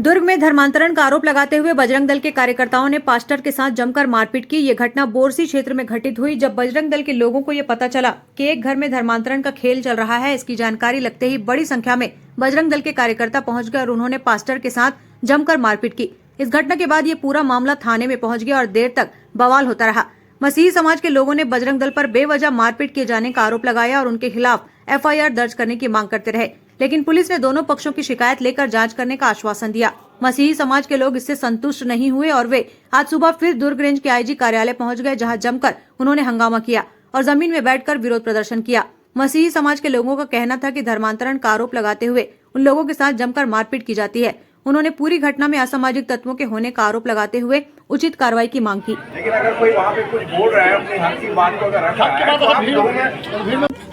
दुर्ग में धर्मांतरण का आरोप लगाते हुए बजरंग दल के कार्यकर्ताओं ने पास्टर के साथ जमकर मारपीट की। ये घटना बोरसी क्षेत्र में घटित हुई। जब बजरंग दल के लोगों को ये पता चला कि एक घर में धर्मांतरण का खेल चल रहा है, इसकी जानकारी लगते ही बड़ी संख्या में बजरंग दल के कार्यकर्ता पहुंच गए और उन्होंने पास्टर के साथ जमकर मारपीट की। इस घटना के बाद ये पूरा मामला थाने में पहुंच गया और देर तक बवाल होता रहा। मसीही समाज के लोगों ने बजरंग दल पर बेवजह मारपीट किए जाने का आरोप लगाया और उनके खिलाफ FIR दर्ज करने की मांग करते रहे, लेकिन पुलिस ने दोनों पक्षों की शिकायत लेकर जांच करने का आश्वासन दिया। मसीही समाज के लोग इससे संतुष्ट नहीं हुए और वे आज सुबह फिर दुर्ग रेंज के IG कार्यालय पहुंच गए, जहां जमकर उन्होंने हंगामा किया और जमीन में बैठकर विरोध प्रदर्शन किया। मसीही समाज के लोगों का कहना था कि धर्मांतरण का आरोप लगाते हुए उन लोगों के साथ जमकर मारपीट की जाती है। उन्होंने पूरी घटना में असामाजिक तत्वों के होने का आरोप लगाते हुए उचित कार्रवाई की मांग की। लेकिन अगर कोई वहाँ पे कुछ बोल रहा है, अपनी हक की बात को अगर रखा है, तो आप लोगों में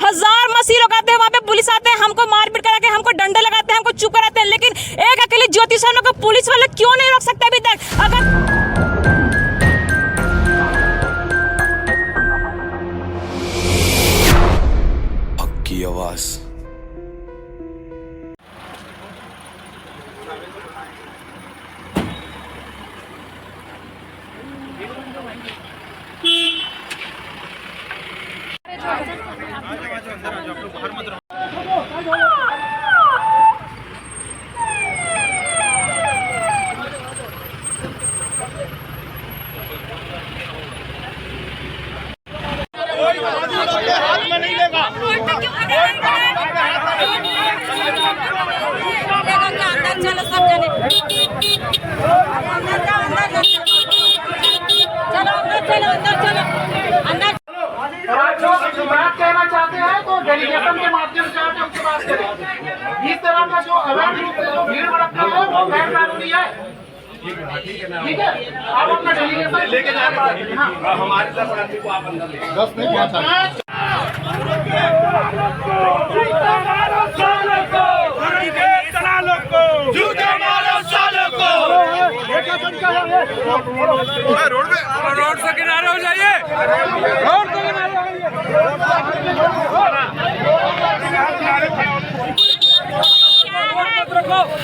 हजार मसीह लोग आते हैं, वहाँ पे पुलिस आते हैं, हमको मारपीट करा के हमको डंडे लगाते हैं, हमको चुप कराते हैं, लेकिन एक अकेले ज्योति शर्मा को पुलिस वाले क्यों नहीं रोक सकते अभी तक? अगर हक की आवाज हाथ में नहीं लेगा। अंदर चलो सब जने, अंदर चलो अंदर। जो बात कहना चाहते हैं तो डेलीगेशन के माध्यम से आके उनसे बात करें। इस तरह का जो अवैध रूप से जो भीड़ भड़कता है वो गैर कानूनी है। ठीक है, आप अपना डेलीगेशन लेके जाए। हमारे 10 आदमी को आप अंदर ले 10 नहीं 5 रोड से किनारे हो जाइए। रोड से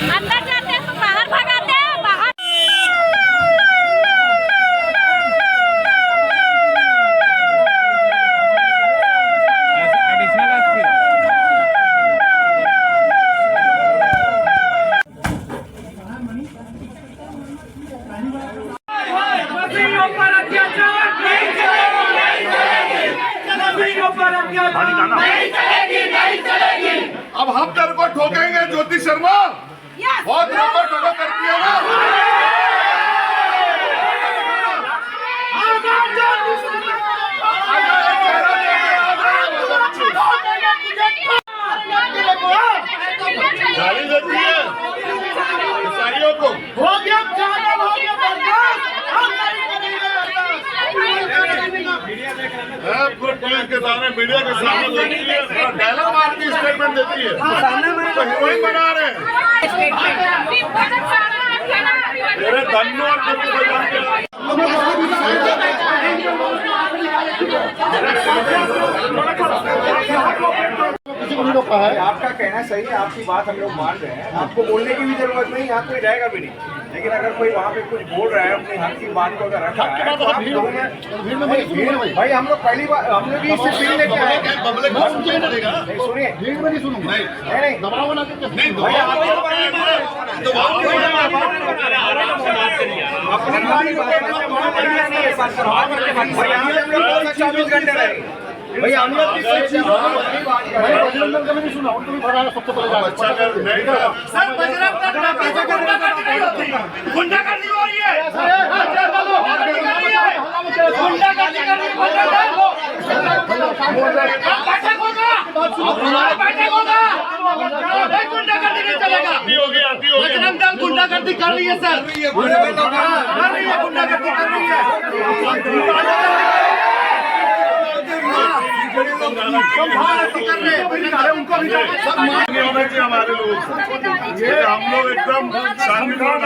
अंदर जाते हैं तो बाहर भगाते हैं, बाहर। अब हम तेरे को ठोकेंगे ज्योति शर्मा। बहुत ठोका करती है ना। गाली देती है ईसाइयों को। हो गया पुलिस के सामने, मीडिया के सामने डायलॉग मारती स्टेटमेंट देती है, तो हीरोइन बना रहे हैं। मेरे धन्य और आपका कहना सही है, आपकी बात हम लोग मान रहे हैं। आपको बोलने की भी जरूरत नहीं, यहाँ कोई रहेगा भी नहीं। लेकिन अगर कोई वहाँ पे कुछ बोल रहा है, अपनी हक की बात को अगर रखा है, तो आप लोगों में भाई हम लोग पहली बार हम लोग इससे भीड़ लेके आए। नहीं सुनिए, भीड़ में नहीं सुनूंगा। नहीं दबाव ना नहीं भैया, अपनी बात 24 घंटे रहेगी भैया। हम लोग बजरंग दल का भी नहीं सुना, उनको भी भगाना सबसे पहले। सर बजरंग दल का कैसे गुंडागर्दी हो रही है? गुंडागर्दी कर रही है। गुंडागर्दी नहीं चलेगा। बजरंग दल गुंडागर्दी कर रही है सर, कर रही है, गुंडागर्दी कर रही है। उनको भी होना चाहिए हमारे लोग। ये हम लोग एकदम शांतिपूर्ण।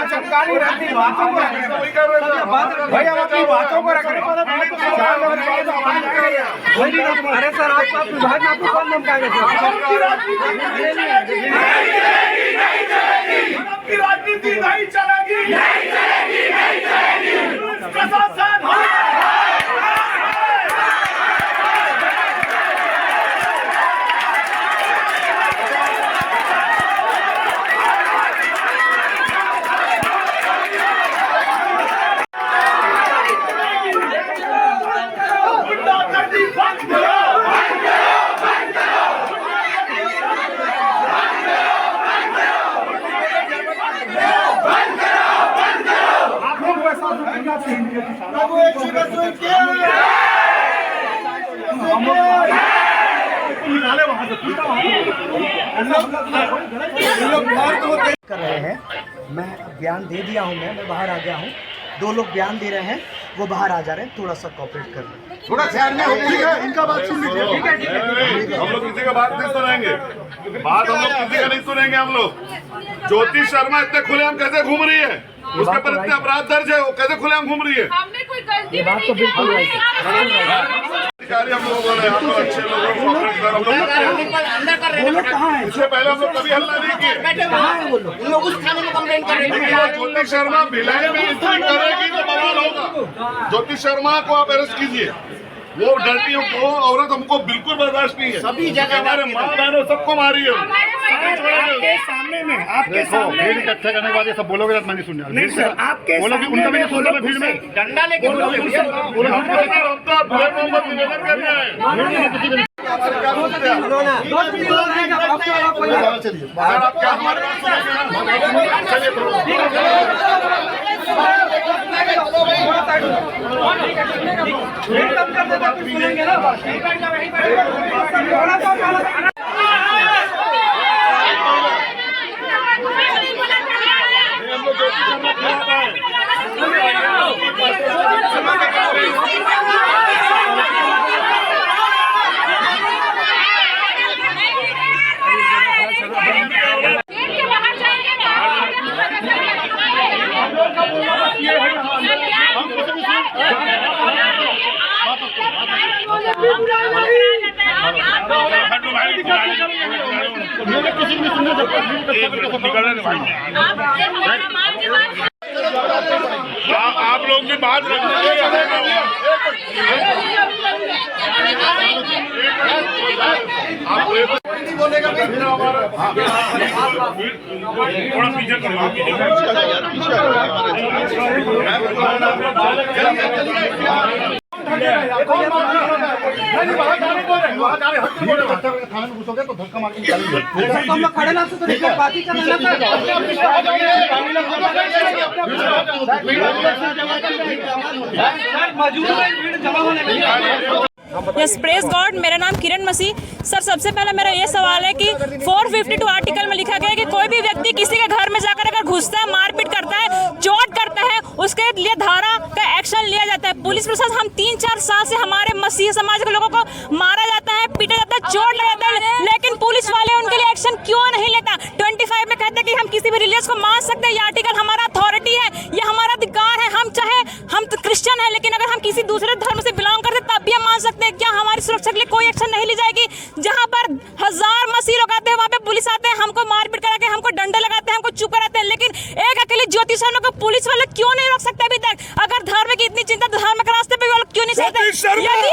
चमका नहीं रहे, अपनी बातों को रख रहे हैं। वही कर रहे थे भाई हम अपनी बातों को रख रहे हैं। अरे सर आपका विभाग में आपको कौन धमकाएगा सर? आपकी राजनीति नहीं चलेगी, नहीं चलेगी, नहीं चलेगी। प्रशासन कर रहे हैं। मैं बयान दे दिया हूं, मैं बाहर आ गया हूं। 2 लोग बयान दे रहे हैं, वो बाहर आ जा रहे हैं, थोड़ा सा कोऑपरेट कर रहे हैं। थोड़ा ध्यान में ठीक है, इनका बात सुन लीजिए। ठीक है, हम लोग किसी का बात नहीं सुनेंगे, बात हम लोग किसी का नहीं सुनेंगे। हम लोग ज्योति शर्मा इतने खुलेआम कैसे घूम रही है, उसके पर इतने अपराध दर्ज है, वो कैसे खुलेआम घूम रही है? हमने कोई गलती ये बात तो बिल्कुल नहीं है। अधिकारी हम लोग बोले आप तो अच्छे लोग हैं, कोऑपरेट करो। वो लोग कहाँ हैं? इससे पहले हम लोग कभी हल्ला नहीं किए। कहाँ हैं वो लोग? लेकिन ज्योति शर्मा भिलाई में एंट्री करेगी तो बवाल होगा। ज्योति शर्मा को आप अरेस्ट कीजिए, वो डर्टियों को औरत हमको बिल्कुल बर्दाश्त नहीं है। सभी जगह हमारे माँ बहनों सबको मारी है। आपके सामने में, आपके सामने भीड़ इकट्ठा करने के बाद ये सब बोलोगे तो मैं नहीं सुन रहा। नहीं सर, आपके बोलोगे सामने उनका भी में नहीं सुन रहा, भीड़ में डंडा लेके हम तो ब्लैक मोहम्मद निवेदन करना है। हमारे क्या सोचते हैं? सर आप क्या हमारे बात सुनेंगे? चलिए आप लोग की बात रखने बोलेगा थोड़ा पीछे करो। थाने में घुसोगे तो धक्का मार के निकालेंगे। हम लोग खड़े ना तो बात ही करना यस प्रेस गॉड। मेरा नाम किरण मसीह। सर सबसे पहला मेरा ये सवाल है कि 452 आर्टिकल में लिखा गया है कि कोई भी व्यक्ति किसी के घर में जाकर अगर घुसता है, मारपीट करता है, चोट करता है, उसके लिए धारा का एक्शन लिया जाता है। पुलिस प्रशासन हम 3-4 साल से हमारे मसीह समाज के लोगों को मारा जाता है, पीटा जाता है, चोट लगाता है, लेकिन पुलिस वाले उनके लिए एक्शन क्यों नहीं लेता? 25 में कहते हैं कि हम किसी भी रिलीजियस को मान सकते हैं, ये आर्टिकल हमारा अथॉरिटी है, ये हमारा अधिकार है। हम चाहे हम तो क्रिश्चियन है, लेकिन अगर हम किसी दूसरे धर्म से बिलोंग करते तब भी हम मान सकते हैं। क्या हमारी सुरक्षा के लिए कोई एक्शन नहीं ली जाएगी? जहाँ पर 1000 मसीह लोग आते हैं, वहाँ पे पुलिस आते हैं, हमको मारपीट करा के हमको डंडे लगाते हैं, हमको चुप कराते हैं, लेकिन एक अकेले ज्योति शर्मा को पुलिस वाले क्यों नहीं रोक सकते अभी तक? अगर धर्म की इतनी चिंता, धर्म के रास्ते पे वो लोग क्यों नहीं चलते? यदि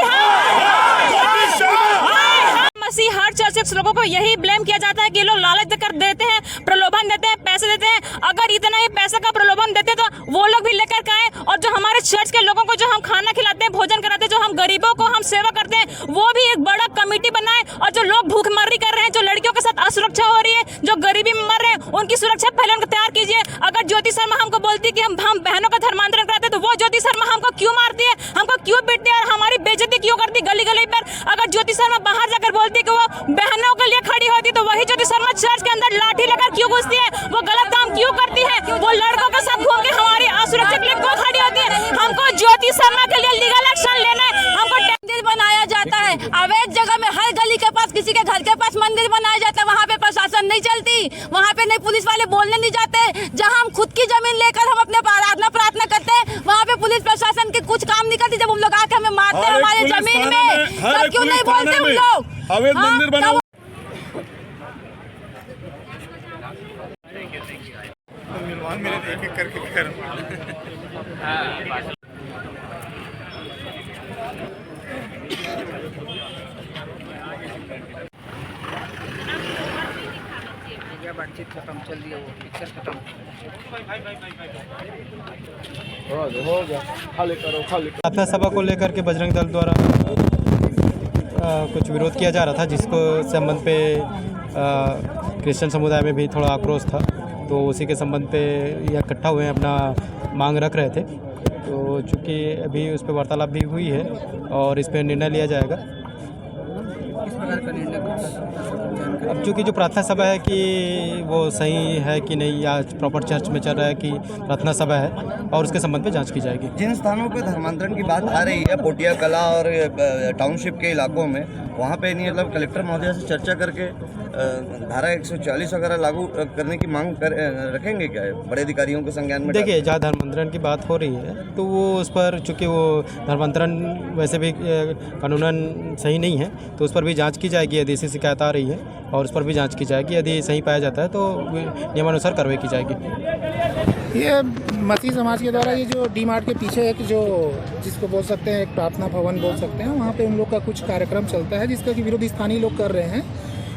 मसीह हर चर्च के लोगों को यही ब्लेम किया जाता है कि लोग लालच देकर देते हैं, प्रलोभन देते हैं, पैसे देते हैं। अगर इतना ही पैसे का प्रलोभन देते तो वो लोग भी लेकर के आए, और जो हमारे चर्च के लोगों को जो हम खाना खिलाते हैं, भोजन कराते हैं, जो हम गरीबों को हम सेवा करते हैं, वो भी एक बड़ा कमेटी बनाए। और जो लोग भूखमरी कर रहे हैं, जो लड़कियों के साथ असुरक्षा हो रही है, जो गरीबी में मर रहे हैं, उनकी सुरक्षा पहले उनको तैयार कीजिए। अगर ज्योति शर्मा हमको बोलती कि हम बहनों का धर्मांतरण कराते, तो वो ज्योति शर्मा हमको क्यों मारती है, हमको क्यों पीटती है और हमारी बेइज्जती क्यों करती गली गली पर? अगर ज्योति शर्मा बाहर जाकर बोलती कि वो बहनों के लिए खड़ी होती, तो वही ज्योति शर्मा चर्च के अंदर लाठी लेकर क्यों घुसती है? वो गलत काम क्यों करती है? वो लड़कों के साथ घूम के हमारी असुरक्षा के लिए क्यों खड़ी होती है? हमको ज्योति शर्मा के लिए लीगल एक्शन लेना है। हमको मंदिर बनाया जाता है अवैध जगह में, हर गली के पास, किसी के घर के पास मंदिर बनाया जाता है, वहाँ पे प्रशासन नहीं चलती, वहाँ पे नहीं, पुलिस वाले बोलने नहीं जाते। जहाँ हम खुद की जमीन लेकर हम अपने आराधना प्रार्थना करते हैं, वहाँ पे पुलिस प्रशासन के कुछ काम नहीं करती। जब हम लोग आके हमें मारते हैं हमारे जमीन में, तब क्यों नहीं बोलते हम लोग? अवैध मंदिर बना हुआ बातचीत खत्म चल रही है, वो पिक्चर खत्म। प्रार्थना सभा को लेकर के बजरंग दल द्वारा कुछ विरोध किया जा रहा था, जिसको संबंध पे क्रिश्चियन समुदाय में भी थोड़ा आक्रोश था। तो उसी के संबंध पे यह इकट्ठा हुए अपना मांग रख रहे थे। तो चूँकि अभी उस पर वार्तालाप भी हुई है और इस पर निर्णय लिया जाएगा। किस प्रकार का निर्णय? अब चूँकि जो प्रार्थना सभा है कि वो सही है कि नहीं, या प्रॉपर चर्च में चल रहा है कि प्रार्थना सभा है, और उसके संबंध में जांच की जाएगी। जिन स्थानों पे धर्मांतरण की बात आ रही है, पोटिया कला और टाउनशिप के इलाकों में, वहाँ पे नहीं मतलब कलेक्टर महोदय से चर्चा करके धारा 140 वगैरह लागू करने की मांग रखेंगे क्या बड़े अधिकारियों के संज्ञान में? देखिए, जहाँ धर्मांतरण की बात हो रही है तो वो उस पर चूँकि वो धर्मांतरण वैसे भी कानूनन सही नहीं है, तो उस पर भी जांच की जाएगी। यदि ऐसी शिकायत आ रही है और उस पर भी जांच की जाएगी, यदि सही पाया जाता है तो नियमानुसार कार्रवाई की जाएगी। ये मसीह समाज के द्वारा ये जो डी मार्ट के पीछे एक जो जिसको बोल सकते हैं एक प्रार्थना भवन बोल सकते हैं, वहाँ पे उन लोग का कुछ कार्यक्रम चलता है जिसका कि विरोध स्थानीय लोग कर रहे हैं।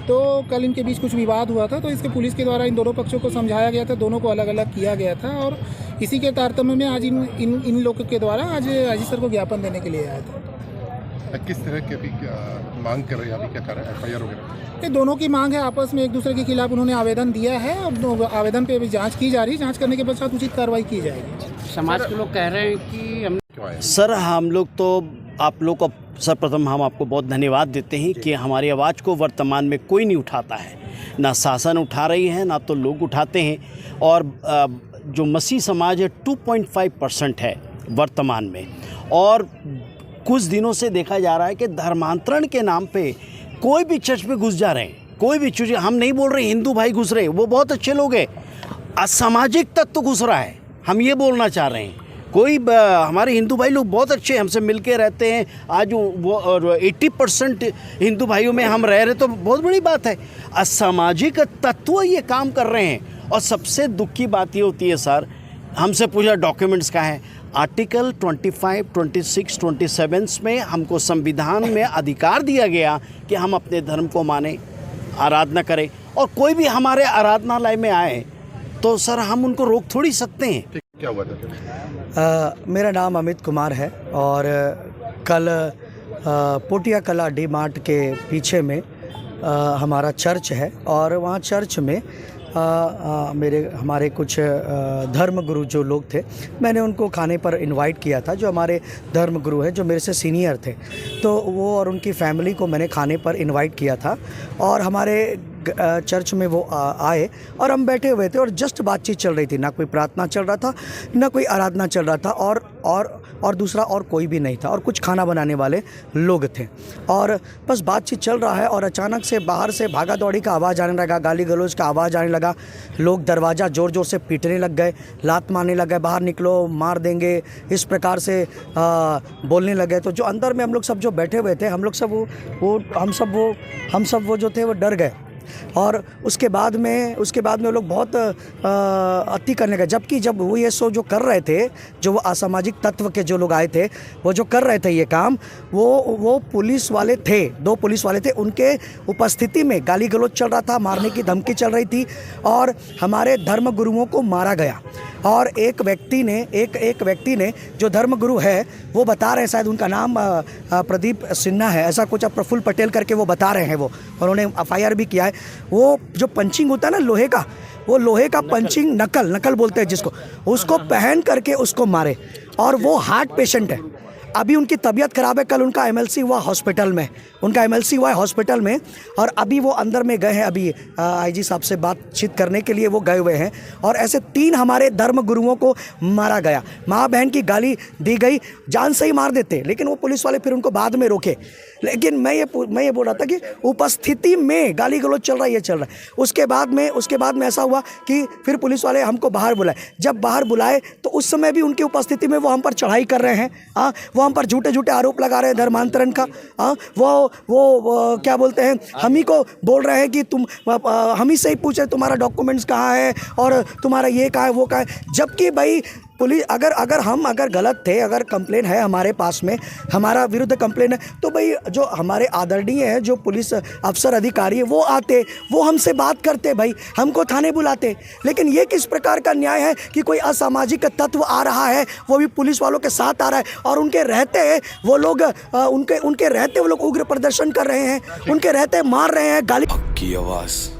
तो कल इनके बीच कुछ विवाद हुआ था, तो इसके पुलिस के द्वारा इन दोनों पक्षों को समझाया गया था, दोनों को अलग अलग किया गया था, और इसी के तारतम्य में आज इन लोगों के द्वारा आज अजीत सर को ज्ञापन देने के लिए आया था। किस तरह की अभी मांग कर रहे हैं, अभी क्या कर रहे हैं, FIR वगैरह? ये दोनों की मांग है, आपस में एक दूसरे के खिलाफ उन्होंने आवेदन दिया है। अब आवेदन पे अभी जांच की जा रही है, जांच करने के पश्चात उचित कार्रवाई की जाएगी। समाज के लोग कह रहे हैं कि हम सर, हम लोग तो आप लोग को सर्वप्रथम हम आपको बहुत धन्यवाद देते हैं कि हमारी आवाज़ को वर्तमान में कोई नहीं उठाता है, ना शासन उठा रही है, ना तो लोग उठाते हैं। और जो मसीह समाज है 2.5% है वर्तमान में, और कुछ दिनों से देखा जा रहा है कि धर्मांतरण के नाम पे कोई भी चर्च पे घुस जा रहे हैं, कोई भी चीज़। हम नहीं बोल रहे हिंदू भाई घुस रहे, वो बहुत अच्छे लोग हैं, असामाजिक तत्व घुस रहा है, हम ये बोलना चाह रहे हैं। कोई हमारे हिंदू भाई लोग बहुत अच्छे हमसे मिल के रहते हैं। आज वो 80% हिंदू भाइयों में हम रह रहे, तो बहुत बड़ी बात है। असामाजिक तत्व ये काम कर रहे हैं। और सबसे दुख की बात ये होती है सर, हमसे पूछा डॉक्यूमेंट्स का है, आर्टिकल 25, 26, 27 में हमको संविधान में अधिकार दिया गया कि हम अपने धर्म को माने, आराधना करें, और कोई भी हमारे आराधनालय में आए तो सर हम उनको रोक थोड़ी सकते हैं। क्या हुआ था? मेरा नाम अमित कुमार है, और कल पोटिया कला डी मार्ट के पीछे में हमारा चर्च है, और वहाँ चर्च में हमारे कुछ धर्म गुरु जो लोग थे, मैंने उनको खाने पर इनवाइट किया था। जो हमारे धर्म गुरु हैं, जो मेरे से सीनियर थे, तो वो और उनकी फैमिली को मैंने खाने पर इनवाइट किया था। और हमारे चर्च में वो आए और हम बैठे हुए थे, और जस्ट बातचीत चल रही थी। ना कोई प्रार्थना चल रहा था, ना कोई आराधना चल रहा था, और दूसरा और कोई भी नहीं था, और कुछ खाना बनाने वाले लोग थे, और बस बातचीत चल रहा है। और अचानक से बाहर से भागा दौड़ी का आवाज़ आने लगा, गाली गलौज का आवाज़ आने लगा। लोग दरवाज़ा ज़ोर ज़ोर से पीटने लग गए, लात मारने लग गए, बाहर निकलो मार देंगे, इस प्रकार से बोलने लगे। तो जो अंदर में हम लोग सब जो बैठे हुए थे, हम सब वो जो थे वो डर गए। और उसके बाद में वो लोग बहुत अति करने लगे। जबकि जब वो ये जो कर रहे थे, जो वो असामाजिक तत्व के जो लोग आए थे, वो जो कर रहे थे ये काम, वो पुलिस वाले थे, 2 पुलिस वाले थे। उनके उपस्थिति में गाली गलौज चल रहा था, मारने की धमकी चल रही थी, और हमारे धर्म गुरुओं को मारा गया। और एक व्यक्ति ने जो धर्म गुरु है, वो बता रहे हैं, शायद उनका नाम प्रदीप सिन्हा है, ऐसा कुछ, प्रफुल्ल पटेल करके वो बता रहे हैं। वो उन्होंने FIR भी किया है। वो जो पंचिंग होता है ना लोहे का, वो लोहे का पंचिंग नकल बोलते हैं जिसको, उसको पहन करके उसको मारे। और वो हार्ट पेशेंट है। अभी उनकी तबीयत ख़राब है, कल उनका एमएलसी हुआ हॉस्पिटल में, उनका एमएलसी हुआ है हॉस्पिटल में, और अभी वो अंदर में गए हैं, अभी आईजी साहब से बातचीत करने के लिए वो गए हुए हैं। और ऐसे 3 हमारे धर्म गुरुओं को मारा गया, माँ बहन की गाली दी गई, जान से ही मार देते, लेकिन वो पुलिस वाले फिर उनको बाद में रोके। लेकिन मैं ये बोल रहा था कि उपस्थिति में गाली गलौज चल रहा है, ये चल रहा है। उसके बाद में ऐसा हुआ कि फिर पुलिस वाले हमको बाहर बुलाए। जब बाहर बुलाए तो उस समय भी उनकी उपस्थिति में वो हम पर चढ़ाई कर रहे हैं, वो हम पर झूठे झूठे आरोप लगा रहे हैं धर्मांतरण का। वो क्या बोलते हैं, हम ही को बोल रहे हैं कि तुम हम ही से ही पूछे तुम्हारा डॉक्यूमेंट्स कहाँ है और तुम्हारा ये कहाँ है वो कहाँ है। जबकि भाई पुलिस अगर गलत थे, अगर कंप्लेन है हमारे पास में, हमारा विरुद्ध कंप्लेन है, तो भाई जो हमारे आदरणीय है, जो पुलिस अफसर अधिकारी है, वो आते, वो हमसे बात करते, भाई हमको थाने बुलाते। लेकिन ये किस प्रकार का न्याय है कि कोई असामाजिक तत्व आ रहा है, वो भी पुलिस वालों के साथ आ रहा है, और उनके रहते वो लोग उनके रहते वो लोग उग्र प्रदर्शन कर रहे हैं, उनके रहते मार रहे हैं, गाली। हक की आवाज़।